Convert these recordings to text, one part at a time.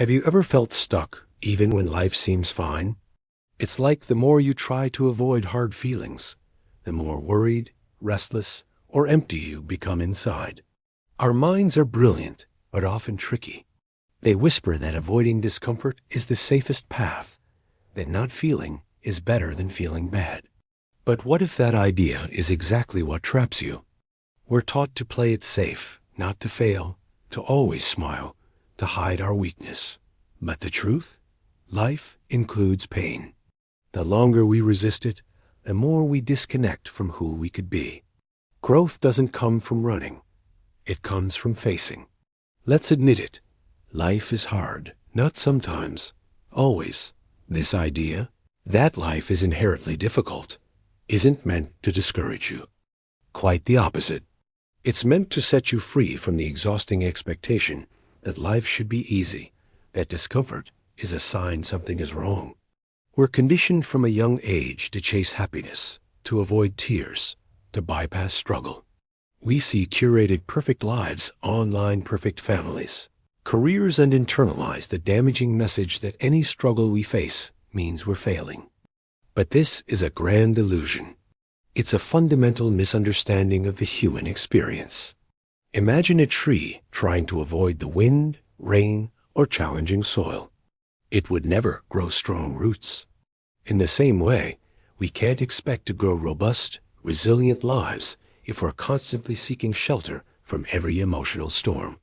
Have you ever felt stuck, even when life seems fine? It's like the more you try to avoid hard feelings, the more worried, restless, or empty you become inside. Our minds are brilliant, but often tricky. They whisper that avoiding discomfort is the safest path, that not feeling is better than feeling bad. But what if that idea is exactly what traps you? We're taught to play it safe, not to fail, to always smile, to hide our weakness. But the truth? Life includes pain. The longer we resist it, the more we disconnect from who we could be. Growth doesn't come from running. It comes from facing. Let's admit it. Life is hard, not sometimes, always. This idea, that life is inherently difficult, isn't meant to discourage you. Quite the opposite. It's meant to set you free from the exhausting expectation that life should be easy, that discomfort is a sign something is wrong. We're conditioned from a young age to chase happiness, to avoid tears, to bypass struggle. We see curated perfect lives, online perfect families, careers, and internalize the damaging message that any struggle we face means we're failing. But this is a grand illusion. It's a fundamental misunderstanding of the human experience. Imagine a tree trying to avoid the wind, rain, or challenging soil. It would never grow strong roots. In the same way, we can't expect to grow robust, resilient lives if we're constantly seeking shelter from every emotional storm.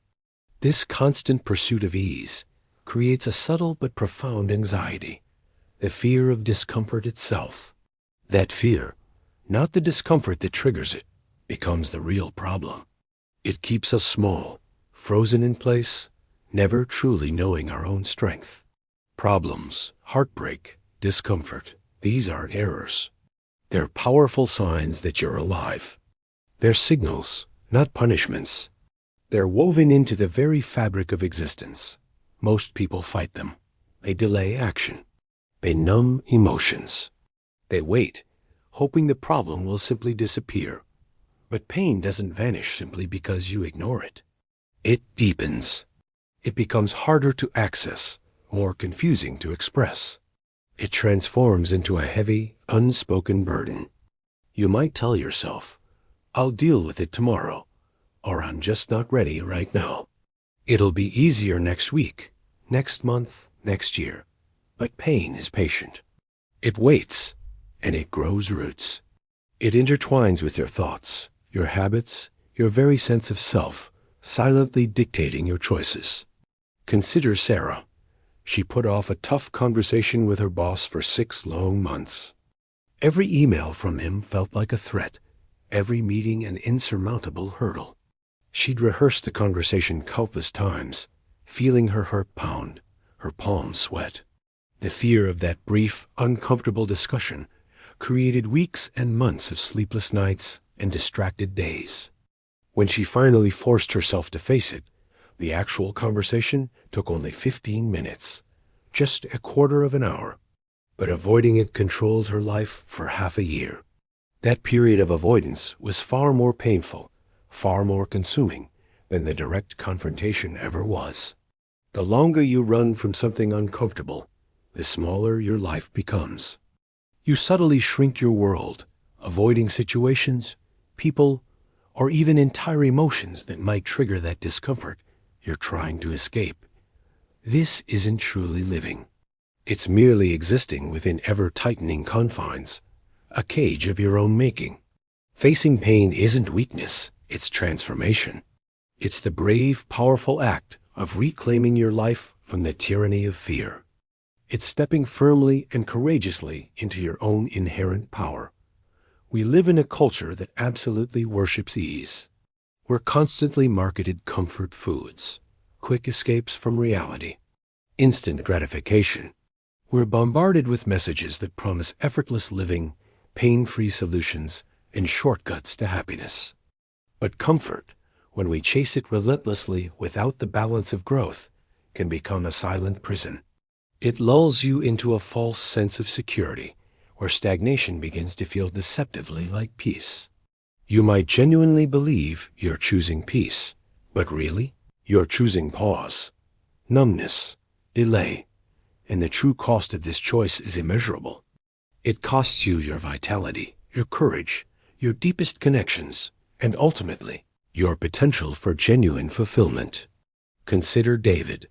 This constant pursuit of ease creates a subtle but profound anxiety, the fear of discomfort itself. That fear, not the discomfort that triggers it, becomes the real problem. It keeps us small, frozen in place, never truly knowing our own strength. Problems, heartbreak, discomfort, these aren't errors. They're powerful signs that you're alive. They're signals, not punishments. They're woven into the very fabric of existence. Most people fight them. They delay action. They numb emotions. They wait, hoping the problem will simply disappear. But pain doesn't vanish simply because you ignore it. It deepens. It becomes harder to access, more confusing to express. It transforms into a heavy, unspoken burden. You might tell yourself, "I'll deal with it tomorrow," or "I'm just not ready right now. It'll be easier next week, next month, next year." But pain is patient. It waits, and it grows roots. It intertwines with your thoughts, your habits, your very sense of self, silently dictating your choices. Consider Sarah. She put off a tough conversation with her boss for 6 long months. Every email from him felt like a threat, every meeting an insurmountable hurdle. She'd rehearsed the conversation countless times, feeling her heart pound, her palms sweat. The fear of that brief, uncomfortable discussion created weeks and months of sleepless nights and distracted days. When she finally forced herself to face it, the actual conversation took only 15 minutes, just a quarter of an hour. But avoiding it controlled her life for half a year. That period of avoidance was far more painful, far more consuming than the direct confrontation ever was. The longer you run from something uncomfortable, the smaller your life becomes. You subtly shrink your world, avoiding situations, people, or even entire emotions that might trigger that discomfort you're trying to escape. This isn't truly living. It's merely existing within ever-tightening confines, a cage of your own making. Facing pain isn't weakness, it's transformation. It's the brave, powerful act of reclaiming your life from the tyranny of fear. It's stepping firmly and courageously into your own inherent power. We live in a culture that absolutely worships ease. We're constantly marketed comfort foods, quick escapes from reality, instant gratification. We're bombarded with messages that promise effortless living, pain-free solutions, and shortcuts to happiness. But comfort, when we chase it relentlessly without the balance of growth, can become a silent prison. It lulls you into a false sense of security, where stagnation begins to feel deceptively like peace. You might genuinely believe you're choosing peace, but really, you're choosing pause, numbness, delay, and the true cost of this choice is immeasurable. It costs you your vitality, your courage, your deepest connections, and ultimately, your potential for genuine fulfillment. Consider David.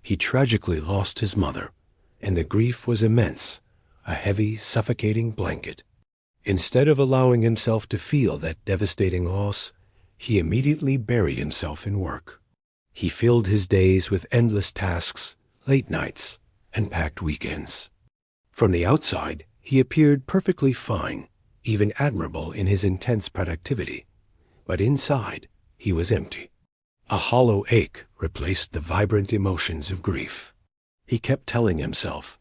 He tragically lost his mother, and the grief was immense, a heavy, suffocating blanket. Instead of allowing himself to feel that devastating loss, he immediately buried himself in work. He filled his days with endless tasks, late nights, and packed weekends. From the outside, he appeared perfectly fine, even admirable in his intense productivity. But inside, he was empty. A hollow ache replaced the vibrant emotions of grief. He kept telling himself,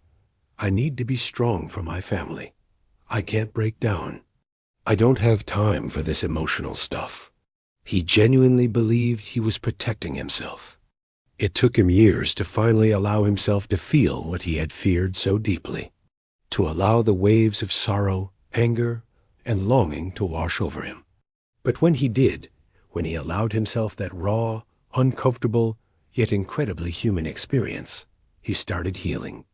"I need to be strong for my family. I can't break down. I don't have time for this emotional stuff." He genuinely believed he was protecting himself. It took him years to finally allow himself to feel what he had feared so deeply, to allow the waves of sorrow, anger, and longing to wash over him. But when he did, when he allowed himself that raw, uncomfortable, yet incredibly human experience, he started healing.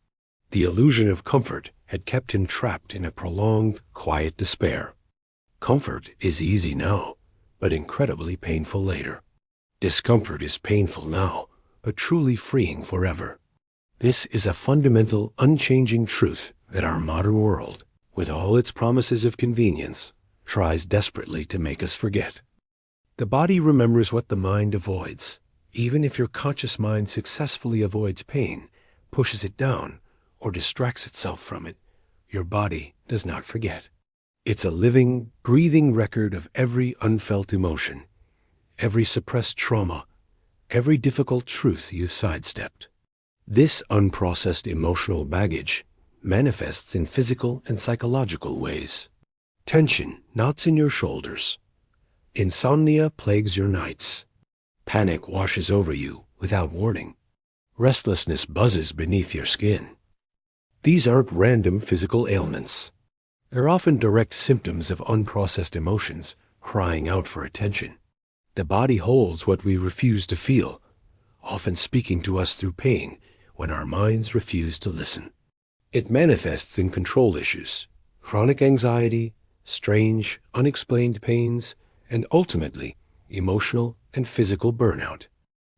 The illusion of comfort had kept him trapped in a prolonged, quiet despair. Comfort is easy now, but incredibly painful later. Discomfort is painful now, but truly freeing forever. This is a fundamental, unchanging truth that our modern world, with all its promises of convenience, tries desperately to make us forget. The body remembers what the mind avoids. Even if your conscious mind successfully avoids pain, pushes it down, or distracts itself from it, your body does not forget. It's a living, breathing record of every unfelt emotion, every suppressed trauma, every difficult truth you've sidestepped. This unprocessed emotional baggage manifests in physical and psychological ways. Tension knots in your shoulders. Insomnia plagues your nights. Panic washes over you without warning. Restlessness buzzes beneath your skin. These aren't random physical ailments. They're often direct symptoms of unprocessed emotions crying out for attention. The body holds what we refuse to feel, often speaking to us through pain when our minds refuse to listen. It manifests in control issues, chronic anxiety, strange, unexplained pains, and ultimately, emotional and physical burnout.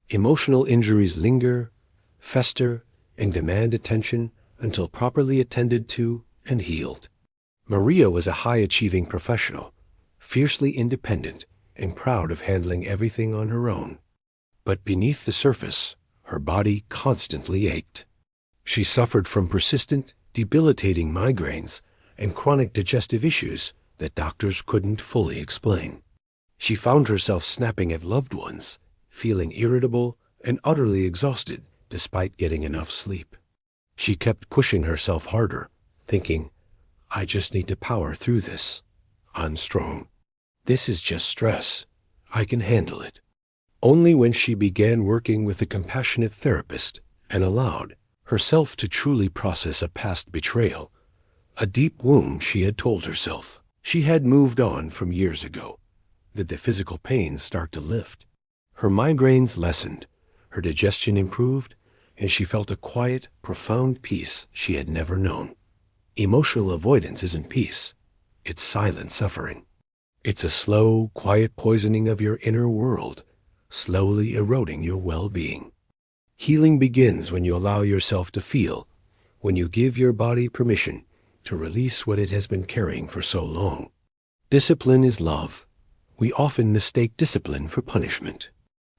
Emotional injuries linger, fester, and demand attention until properly attended to and healed. Maria was a high-achieving professional, fiercely independent and proud of handling everything on her own. But beneath the surface, her body constantly ached. She suffered from persistent, debilitating migraines and chronic digestive issues that doctors couldn't fully explain. She found herself snapping at loved ones, feeling irritable and utterly exhausted despite getting enough sleep. She kept pushing herself harder, thinking, "I just need to power through this. I'm strong. This is just stress. I can handle it." Only when she began working with a compassionate therapist and allowed herself to truly process a past betrayal, a deep wound she had told herself she had moved on from years ago, did the physical pains start to lift. Her migraines lessened, her digestion improved, and she felt a quiet, profound peace she had never known. Emotional avoidance isn't peace. It's silent suffering. It's a slow, quiet poisoning of your inner world, slowly eroding your well-being. Healing begins when you allow yourself to feel, when you give your body permission to release what it has been carrying for so long. Discipline is love. We often mistake discipline for punishment.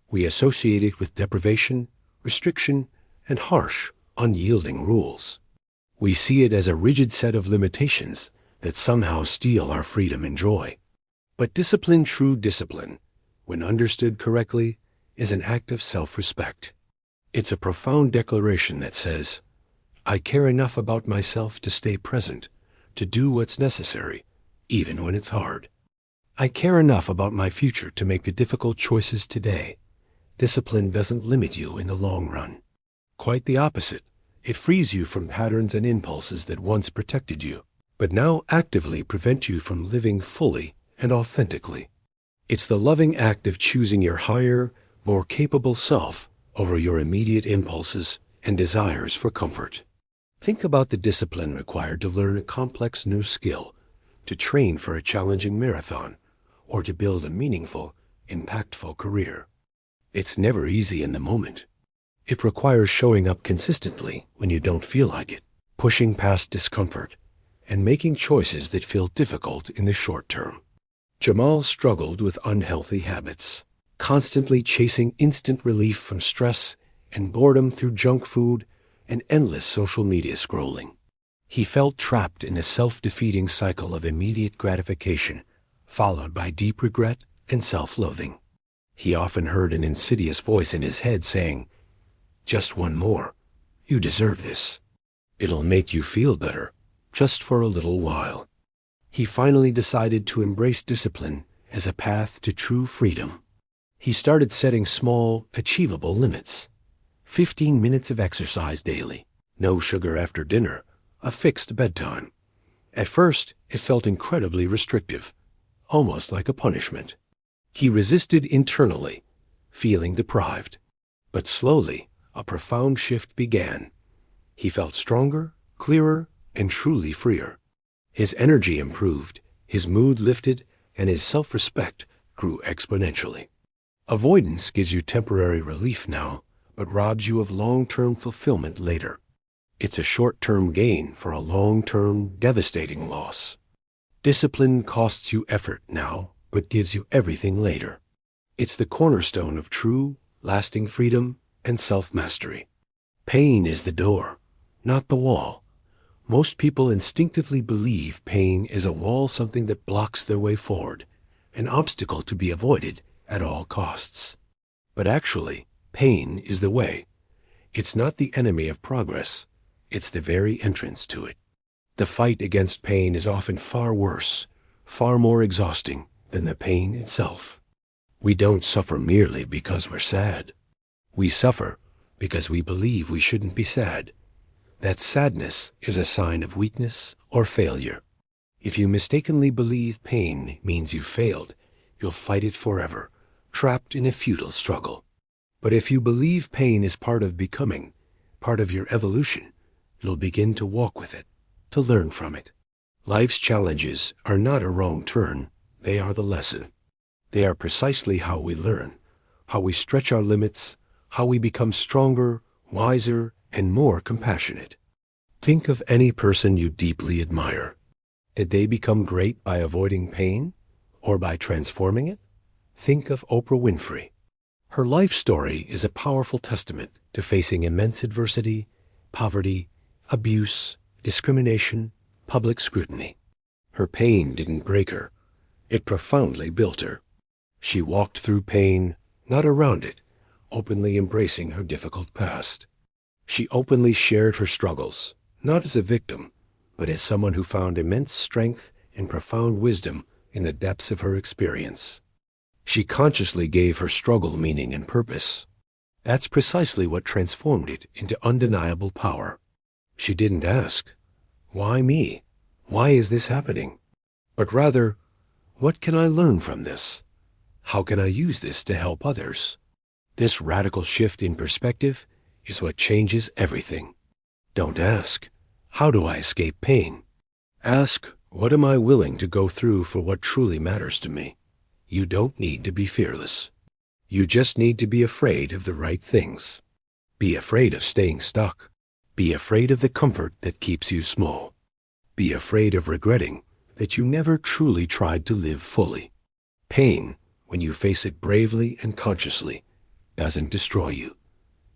We associate it with deprivation, restriction, and harsh, unyielding rules. We see it as a rigid set of limitations that somehow steal our freedom and joy. But discipline, true discipline, when understood correctly, is an act of self-respect. It's a profound declaration that says, "I care enough about myself to stay present, to do what's necessary, even when it's hard. I care enough about my future to make the difficult choices today." Discipline doesn't limit you in the long run. Quite the opposite. It frees you from patterns and impulses that once protected you, but now actively prevent you from living fully and authentically. It's the loving act of choosing your higher, more capable self over your immediate impulses and desires for comfort. Think about the discipline required to learn a complex new skill, to train for a challenging marathon, or to build a meaningful, impactful career. It's never easy in the moment. It requires showing up consistently when you don't feel like it, pushing past discomfort, and making choices that feel difficult in the short term. Jamal struggled with unhealthy habits, constantly chasing instant relief from stress and boredom through junk food and endless social media scrolling. He felt trapped in a self-defeating cycle of immediate gratification, followed by deep regret and self-loathing. He often heard an insidious voice in his head saying, "Just one more. You deserve this. It'll make you feel better, just for a little while." He finally decided to embrace discipline as a path to true freedom. He started setting small, achievable limits. 15 minutes of exercise daily, no sugar after dinner, a fixed bedtime. At first, it felt incredibly restrictive, almost like a punishment. He resisted internally, feeling deprived. But slowly, a profound shift began. He felt stronger, clearer, and truly freer. His energy improved, his mood lifted, and his self-respect grew exponentially. Avoidance gives you temporary relief now, but robs you of long-term fulfillment later. It's a short-term gain for a long-term, devastating loss. Discipline costs you effort now, but gives you everything later. It's the cornerstone of true, lasting freedom and self-mastery. Pain is the door, not the wall. Most people instinctively believe pain is a wall, something that blocks their way forward, an obstacle to be avoided at all costs. But actually, pain is the way. It's not the enemy of progress. It's the very entrance to it. The fight against pain is often far worse, far more exhausting than the pain itself. We don't suffer merely because we're sad. We suffer because we believe we shouldn't be sad. That sadness is a sign of weakness or failure. If you mistakenly believe pain means you failed, you'll fight it forever, trapped in a futile struggle. But if you believe pain is part of becoming, part of your evolution, you'll begin to walk with it, to learn from it. Life's challenges are not a wrong turn, they are the lesson. They are precisely how we learn, how we stretch our limits, how we become stronger, wiser, and more compassionate. Think of any person you deeply admire. Did they become great by avoiding pain or by transforming it? Think of Oprah Winfrey. Her life story is a powerful testament to facing immense adversity, poverty, abuse, discrimination, public scrutiny. Her pain didn't break her. It profoundly built her. She walked through pain, not around it, openly embracing her difficult past. She openly shared her struggles, not as a victim, but as someone who found immense strength and profound wisdom in the depths of her experience. She consciously gave her struggle meaning and purpose. That's precisely what transformed it into undeniable power. She didn't ask, "Why me? Why is this happening?" But rather, "What can I learn from this? How can I use this to help others?" This radical shift in perspective is what changes everything. Don't ask, "How do I escape pain?" Ask, "What am I willing to go through for what truly matters to me?" You don't need to be fearless. You just need to be afraid of the right things. Be afraid of staying stuck. Be afraid of the comfort that keeps you small. Be afraid of regretting that you never truly tried to live fully. Pain, when you face it bravely and consciously, doesn't destroy you.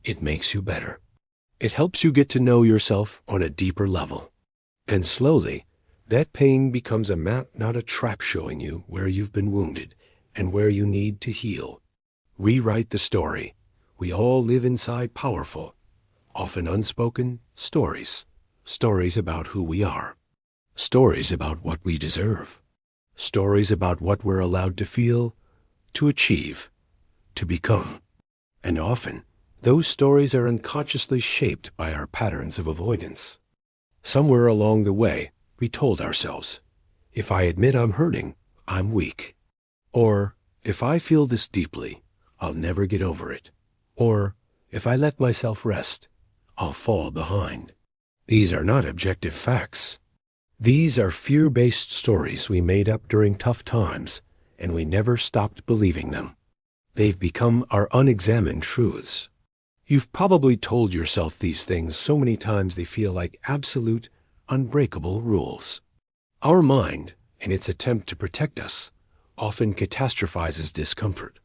It makes you better. It helps you get to know yourself on a deeper level. And slowly, that pain becomes a map, not a trap, showing you where you've been wounded and where you need to heal. Rewrite the story. We all live inside powerful, often unspoken stories. Stories about who we are. Stories about what we deserve. Stories about what we're allowed to feel, to achieve, to become. And often, those stories are unconsciously shaped by our patterns of avoidance. Somewhere along the way, we told ourselves, "If I admit I'm hurting, I'm weak." Or, "If I feel this deeply, I'll never get over it." Or, "If I let myself rest, I'll fall behind. These are not objective facts. These are fear-based stories we made up during tough times, and we never stopped believing them. They've become our unexamined truths. You've probably told yourself these things so many times they feel like absolute, unbreakable rules. Our mind, in its attempt to protect us, often catastrophizes discomfort,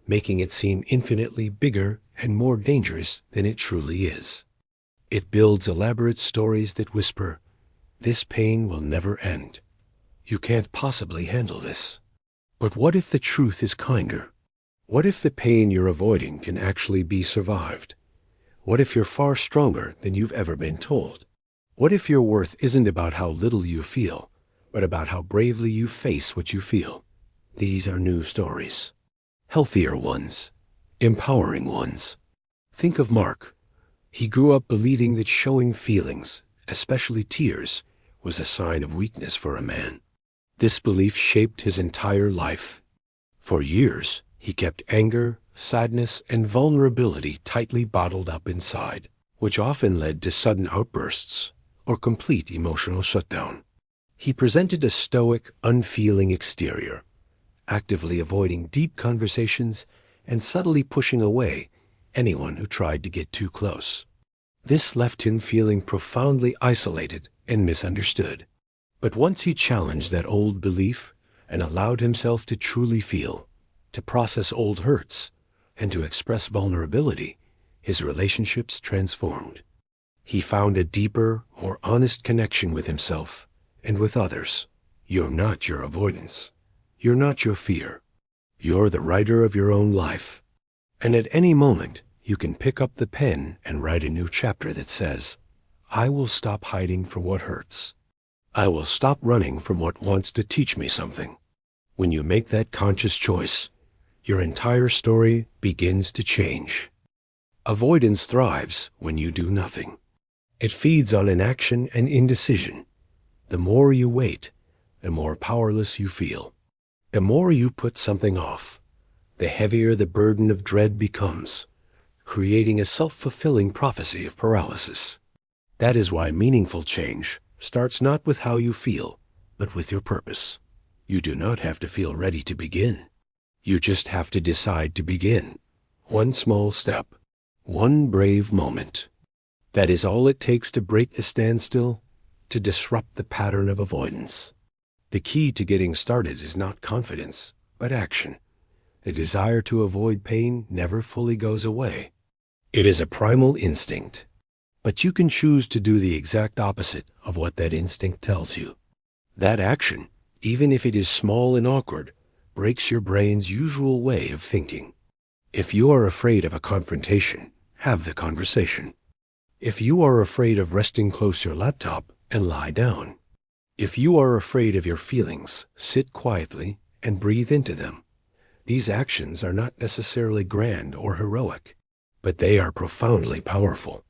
making it seem infinitely bigger and more dangerous than it truly is. It builds elaborate stories that whisper, "This pain will never end. You can't possibly handle this." But what if the truth is kinder? What if the pain you're avoiding can actually be survived? What if you're far stronger than you've ever been told? What if your worth isn't about how little you feel, but about how bravely you face what you feel? These are new stories. Healthier ones. Empowering ones. Think of Mark. He grew up believing that showing feelings, especially tears, was a sign of weakness for a man. This belief shaped his entire life. For years, he kept anger, sadness, and vulnerability tightly bottled up inside, which often led to sudden outbursts or complete emotional shutdown. He presented a stoic, unfeeling exterior, actively avoiding deep conversations and subtly pushing away anyone who tried to get too close. This left him feeling profoundly isolated and misunderstood. But once he challenged that old belief and allowed himself to truly feel, to process old hurts, and to express vulnerability, his relationships transformed. He found a deeper, more honest connection with himself and with others. You're not your avoidance. You're not your fear. You're the writer of your own life. And at any moment, you can pick up the pen and write a new chapter that says, "I will stop hiding from what hurts. I will stop running from what wants to teach me something." When you make that conscious choice, your entire story begins to change. Avoidance thrives when you do nothing. It feeds on inaction and indecision. The more you wait, the more powerless you feel. The more you put something off, the heavier the burden of dread becomes, creating a self-fulfilling prophecy of paralysis. That is why meaningful change starts not with how you feel, but with your purpose. You do not have to feel ready to begin. You just have to decide to begin. One small step, one brave moment. That is all it takes to break the standstill, to disrupt the pattern of avoidance. The key to getting started is not confidence, but action. The desire to avoid pain never fully goes away. It is a primal instinct. But you can choose to do the exact opposite of what that instinct tells you. That action, even if it is small and awkward, breaks your brain's usual way of thinking. If you are afraid of a confrontation, have the conversation. If you are afraid of resting close your laptop, and lie down. If you are afraid of your feelings, sit quietly and breathe into them. These actions are not necessarily grand or heroic, but they are profoundly powerful.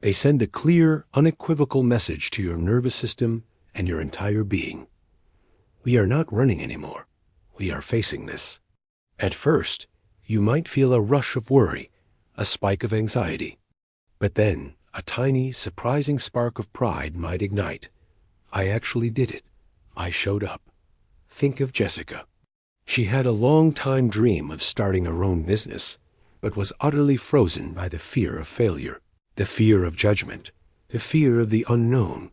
They send a clear, unequivocal message to your nervous system and your entire being. We are not running anymore. We are facing this. At first, you might feel a rush of worry, a spike of anxiety. But then, a tiny, surprising spark of pride might ignite. I actually did it. I showed up. Think of Jessica. She had a long-time dream of starting her own business, but was utterly frozen by the fear of failure, the fear of judgment, the fear of the unknown.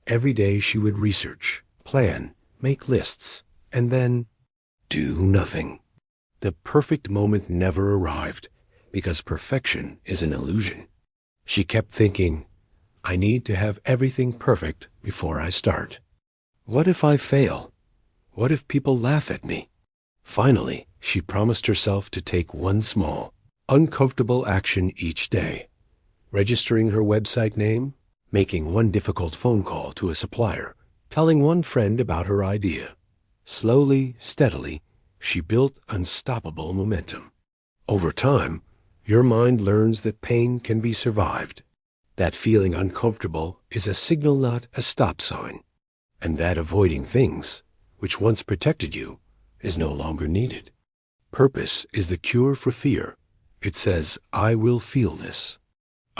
Every day she would research, plan, make lists, and then do nothing. The perfect moment never arrived, because perfection is an illusion. She kept thinking, I need to have everything perfect before I start. What if I fail? What if people laugh at me? Finally, she promised herself to take one small, uncomfortable action each day. Registering her website name, making one difficult phone call to a supplier, telling one friend about her idea. Slowly, steadily, she built unstoppable momentum. Over time, your mind learns that pain can be survived. That feeling uncomfortable is a signal, not a stop sign. And that avoiding things, which once protected you, is no longer needed. Purpose is the cure for fear. It says, I will feel this.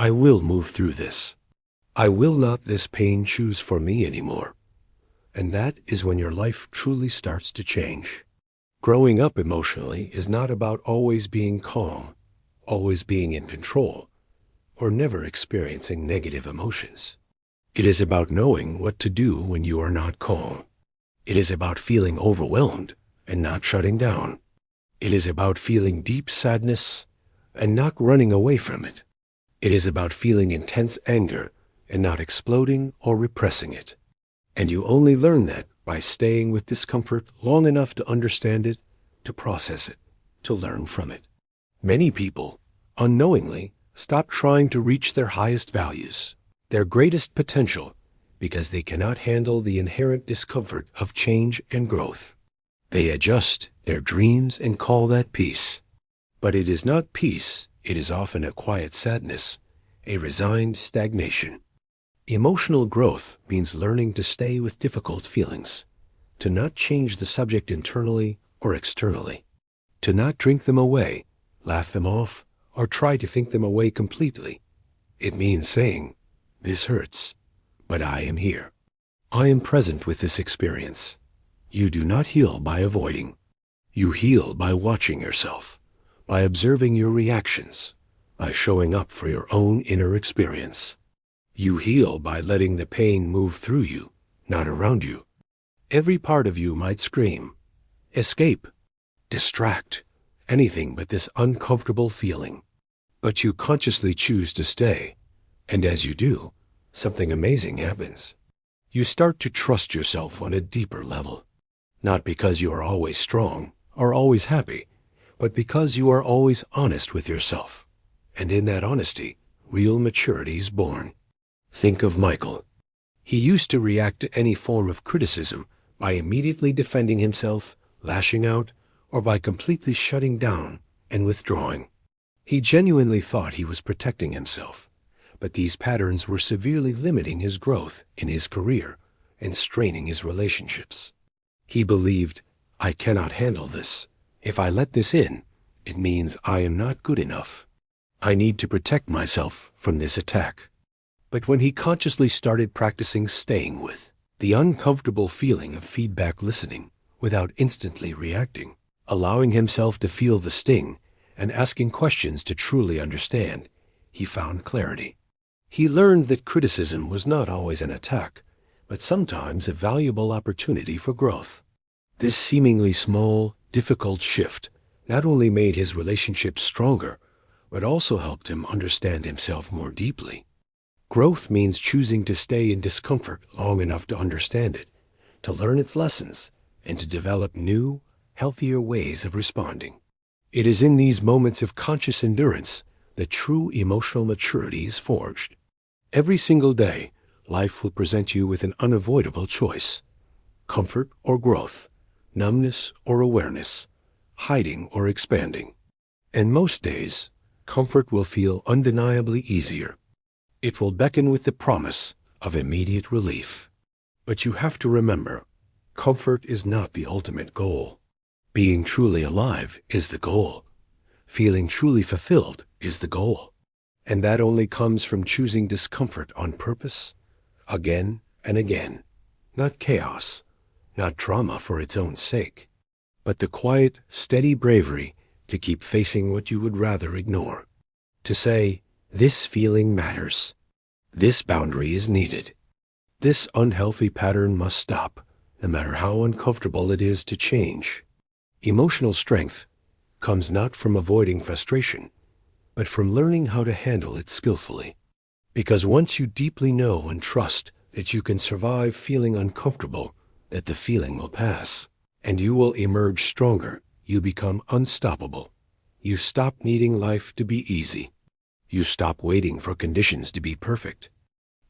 I will move through this. I will not this pain choose for me anymore. And that is when your life truly starts to change. Growing up emotionally is not about always being calm, always being in control, or never experiencing negative emotions. It is about knowing what to do when you are not calm. It is about feeling overwhelmed and not shutting down. It is about feeling deep sadness and not running away from it. It is about feeling intense anger and not exploding or repressing it. And you only learn that by staying with discomfort long enough to understand it, to process it, to learn from it. Many people, unknowingly, stop trying to reach their highest values, their greatest potential, because they cannot handle the inherent discomfort of change and growth. They adjust their dreams and call that peace. But it is not peace, it is often a quiet sadness, a resigned stagnation. Emotional growth means learning to stay with difficult feelings, to not change the subject internally or externally, to not drink them away, laugh them off, or try to think them away completely. It means saying, "This hurts, but I am here. I am present with this experience." You do not heal by avoiding. You heal by watching yourself, by observing your reactions, by showing up for your own inner experience. You heal by letting the pain move through you, not around you. Every part of you might scream, escape, distract, anything but this uncomfortable feeling. But you consciously choose to stay, and as you do, something amazing happens. You start to trust yourself on a deeper level, not because you are always strong or always happy, but because you are always honest with yourself. And in that honesty, real maturity is born. Think of Michael. He used to react to any form of criticism by immediately defending himself, lashing out, or by completely shutting down and withdrawing. He genuinely thought he was protecting himself, but these patterns were severely limiting his growth in his career and straining his relationships. He believed, "I cannot handle this. If I let this in, it means I am not good enough. I need to protect myself from this attack." But when he consciously started practicing staying with the uncomfortable feeling of feedback listening without instantly reacting, allowing himself to feel the sting and asking questions to truly understand, he found clarity. He learned that criticism was not always an attack, but sometimes a valuable opportunity for growth. This seemingly small, difficult shift not only made his relationships stronger, but also helped him understand himself more deeply. Growth means choosing to stay in discomfort long enough to understand it, to learn its lessons, and to develop new, healthier ways of responding. It is in these moments of conscious endurance that true emotional maturity is forged. Every single day, life will present you with an unavoidable choice: comfort or growth, numbness or awareness, hiding or expanding. And most days, comfort will feel undeniably easier. It will beckon with the promise of immediate relief. But you have to remember, comfort is not the ultimate goal. Being truly alive is the goal. Feeling truly fulfilled is the goal. And that only comes from choosing discomfort on purpose, again and again. Not chaos, not trauma for its own sake, but the quiet, steady bravery to keep facing what you would rather ignore. To say, "This feeling matters. This boundary is needed. This unhealthy pattern must stop, no matter how uncomfortable it is to change." Emotional strength comes not from avoiding frustration, but from learning how to handle it skillfully. Because once you deeply know and trust that you can survive feeling uncomfortable, that the feeling will pass, and you will emerge stronger, you become unstoppable. You stop needing life to be easy. You stop waiting for conditions to be perfect.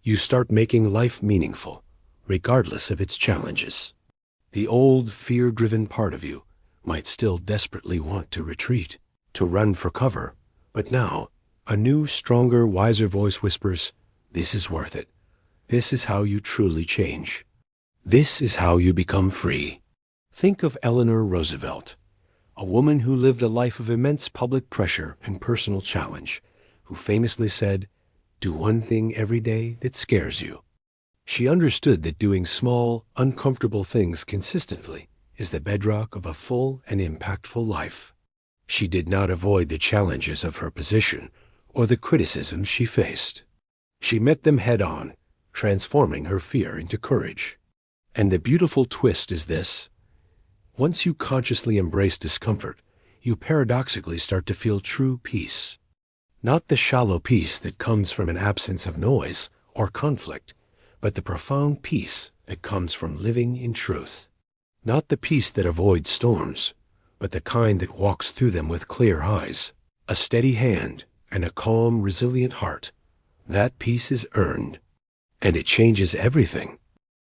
You start making life meaningful, regardless of its challenges. The old, fear-driven part of you might still desperately want to retreat, to run for cover, but now, a new, stronger, wiser voice whispers, "This is worth it. This is how you truly change. This is how you become free." Think of Eleanor Roosevelt, a woman who lived a life of immense public pressure and personal challenge, who famously said, Do one thing every day that scares you. She understood that doing small, uncomfortable things consistently is the bedrock of a full and impactful life. She did not avoid the challenges of her position or the criticisms she faced. She met them head-on, transforming her fear into courage. And the beautiful twist is this: once you consciously embrace discomfort, you paradoxically start to feel true peace. Not the shallow peace that comes from an absence of noise or conflict, but the profound peace that comes from living in truth. Not the peace that avoids storms, but the kind that walks through them with clear eyes, a steady hand, and a calm, resilient heart. That peace is earned, and it changes everything.